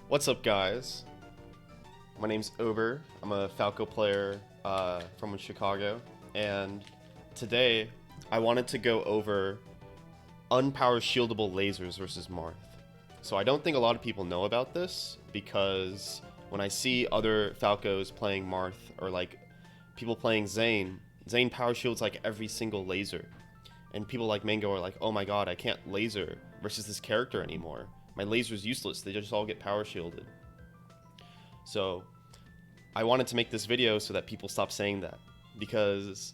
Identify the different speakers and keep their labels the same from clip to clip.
Speaker 1: What's up, guys? My name's Ober. I'm a Falco player from Chicago, and today I wanted to go over unpowered shieldable lasers versus Marth. So I don't think a lot of people know about this, because when I see other Falcos playing Marth, or like people playing Zane power shields like every single laser. And people like Mango are like, oh my god, I can't laser versus this character anymore. My laser's useless, they just all get power shielded. So I wanted to make this video so that people stop saying that. Because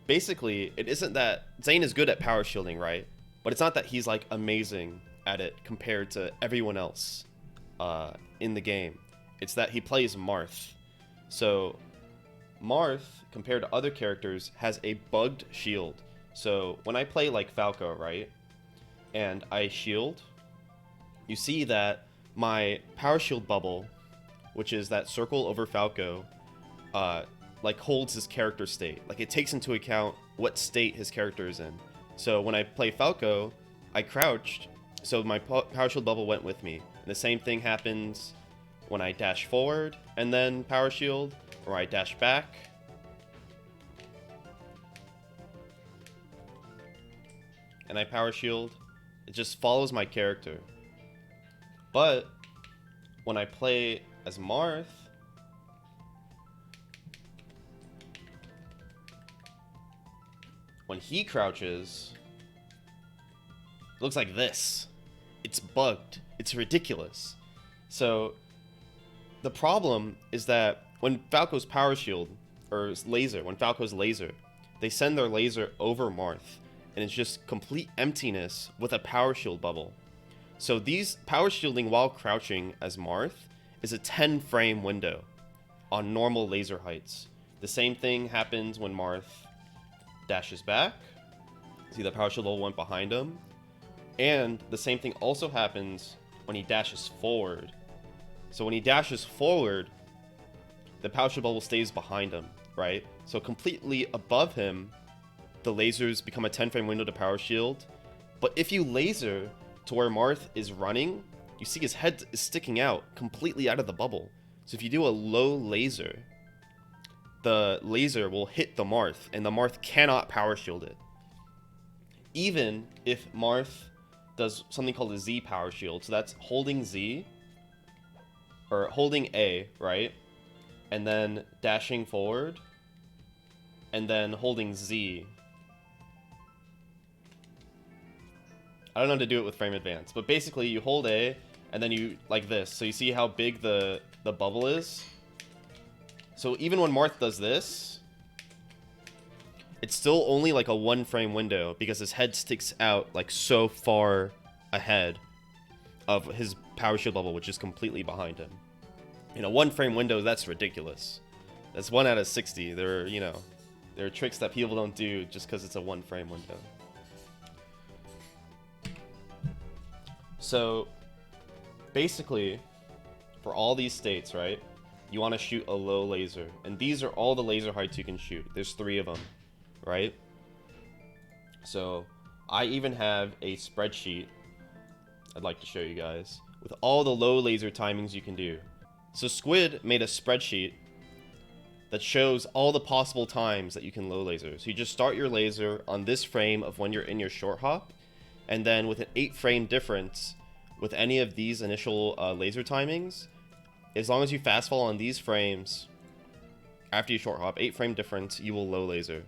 Speaker 1: basically, it isn't that Zane is good at power shielding, right? But it's not that he's like amazing at it compared to everyone else in the game. It's that he plays Marth. So Marth, compared to other characters, has a bugged shield. So when I play like Falco, right, and I shield, you see that my power shield bubble, which is that circle over Falco, like holds his character state. Like it takes into account what state his character is in. So when I play Falco, I crouched, so my power shield bubble went with me. And the same thing happens when I dash forward and then power shield, or I dash back. And I power shield. It just follows my character. But when I play as Marth, when he crouches, it looks like this. It's bugged. It's ridiculous. So the problem is that when Falco's power shield, or laser, when Falco's laser, they send their laser over Marth, and it's just complete emptiness with a power shield bubble. So these power shielding while crouching as Marth is a 10 frame window on normal laser heights. The same thing happens when Marth dashes back. See, the power shield bubble went behind him. And the same thing also happens when he dashes forward. So when he dashes forward, the power shield bubble stays behind him, right? So completely above him, the lasers become a 10 frame window to power shield. But if you laser to where Marth is running, you see his head is sticking out completely out of the bubble. So if you do a low laser, the laser will hit the Marth, and the Marth cannot power shield it. Even if Marth does something called a Z power shield, so that's holding Z, or holding A, right? And then dashing forward, and then holding Z. I don't know how to do it with frame advance, but basically you hold A and then you like this. So you see how big the bubble is? So even when Marth does this, it's still only like a 1 frame window because his head sticks out like so far ahead of his power shield bubble, which is completely behind him. In a 1 frame window, that's ridiculous. That's 1 out of 60. There are tricks that people don't do just because it's a 1 frame window. So basically, for all these states, right, you want to shoot a low laser. And these are all the laser heights you can shoot. There's 3 of them, right? So I even have a spreadsheet I'd like to show you guys with all the low laser timings you can do. So Squid made a spreadsheet that shows all the possible times that you can low laser. So you just start your laser on this frame of when you're in your short hop, and then with an 8 frame difference with any of these initial laser timings, as long as you fast fall on these frames after you short hop, 8 frame difference, you will low laser.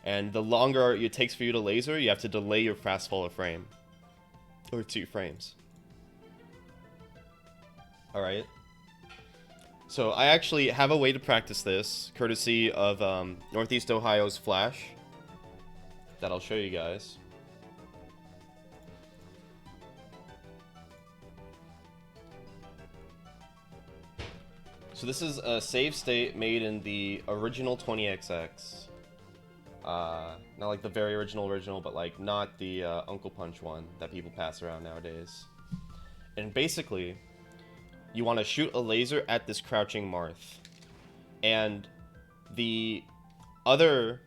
Speaker 1: And the longer it takes for you to laser, you have to delay your fast fall a frame, or 2 frames. Alright. So I actually have a way to practice this, courtesy of Northeast Ohio's Flash, that I'll show you guys. So this is a save state made in the original 20XX. Not like the very original, but like not the Uncle Punch one that people pass around nowadays. And basically, you want to shoot a laser at this crouching Marth. And the other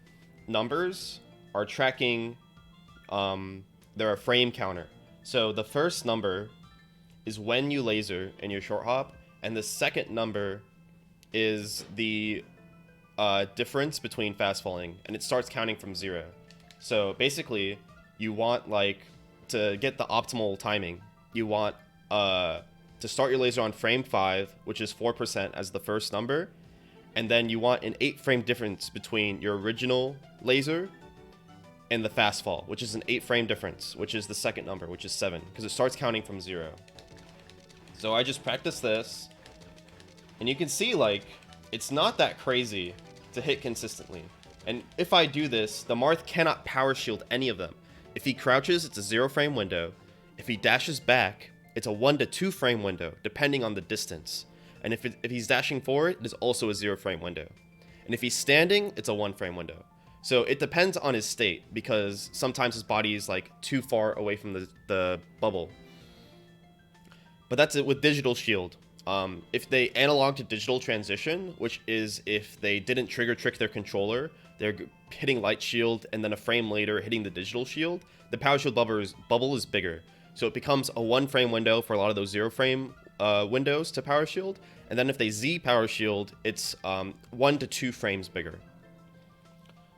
Speaker 1: numbers are tracking, they're a frame counter. So the first number is when you laser in your short hop, and the second number is the difference between fast falling, and it starts counting from 0. So basically, you want like to get the optimal timing. You want to start your laser on frame 5, which is 4% as the first number, and then you want an 8-frame difference between your original laser and the fast fall, which is an 8-frame difference, which is the second number, which is 7, because it starts counting from 0. So I just practiced this, and you can see like it's not that crazy to hit consistently. And if I do this, the Marth cannot power shield any of them. If he crouches, it's a 0-frame window. If he dashes back, it's a 1 to 2 frame window, depending on the distance. And if he's dashing forward, it is also a 0-frame window. And if he's standing, it's a 1-frame window. So it depends on his state, because sometimes his body is like too far away from the bubble. But that's it with digital shield. If they analog to digital transition, which is if they didn't trigger trick their controller, they're hitting light shield and then a frame later hitting the digital shield, the power shield bubble is bigger. So it becomes a 1-frame window for a lot of those 0-frame windows to power shield. And then if they Z power shield, it's 1 to 2 frames bigger.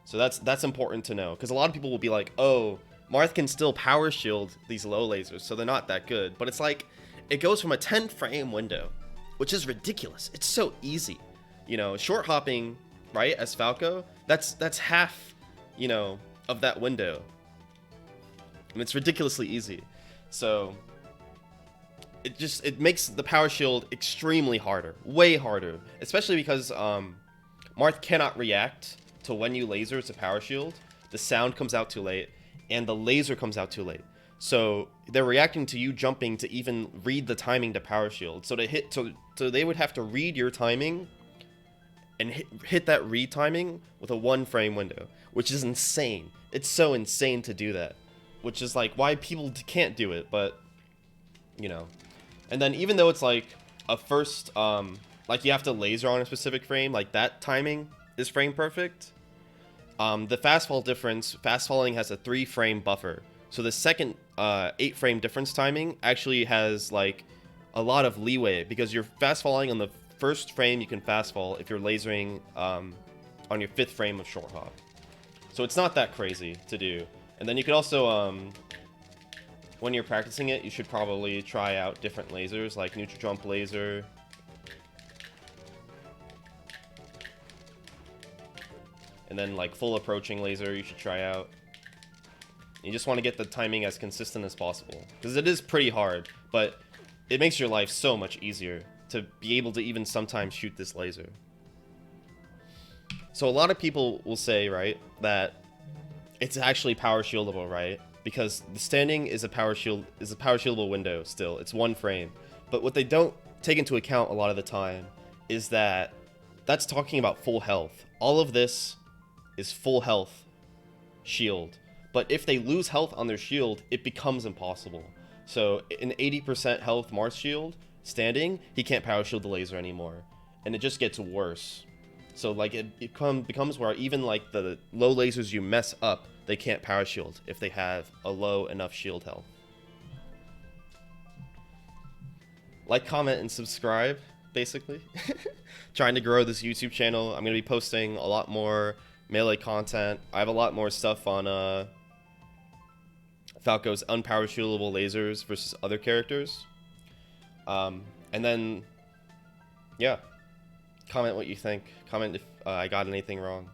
Speaker 1: So that's important to know, because a lot of people will be like, oh, Marth can still power shield these low lasers, so they're not that good. But it's like, it goes from a 10-frame window, which is ridiculous. It's so easy. You know, short hopping, right, as Falco, that's half, you know, of that window. And it's ridiculously easy. So it makes the power shield extremely harder, way harder, especially because Marth cannot react to when you laser to power shield. The sound comes out too late, and the laser comes out too late. So they're reacting to you jumping to even read the timing to power shield. So so they would have to read your timing and hit that read timing with a 1-frame window, which is insane. It's so insane to do that, which is like why people can't do it. But you know, and then even though it's like a first like you have to laser on a specific frame, like that timing is frame perfect. The fast fall difference, fast falling has a 3-frame buffer. So the second 8-frame difference timing actually has like a lot of leeway, because you're fast falling on the first frame you can fast fall if you're lasering on your 5th frame of short hop. So it's not that crazy to do. And then you could also, when you're practicing it, you should probably try out different lasers, like neutral jump laser. And then like full approaching laser you should try out. You just want to get the timing as consistent as possible, because it is pretty hard, but it makes your life so much easier to be able to even sometimes shoot this laser. So a lot of people will say, right, that it's actually power shieldable, right? Because the standing is a power shieldable window still. It's 1 frame. But what they don't take into account a lot of the time is that that's talking about full health. All of this is full health shield. But if they lose health on their shield, it becomes impossible. So an 80% health Marth shield standing, he can't power shield the laser anymore. And it just gets worse. So like it becomes where even like the low lasers you mess up, they can't power shield if they have a low enough shield health. Like, comment, and subscribe, basically. Trying to grow this YouTube channel. I'm going to be posting a lot more melee content. I have a lot more stuff on Falco's unpower shieldable lasers versus other characters. And then, yeah. Comment what you think. Comment if I got anything wrong.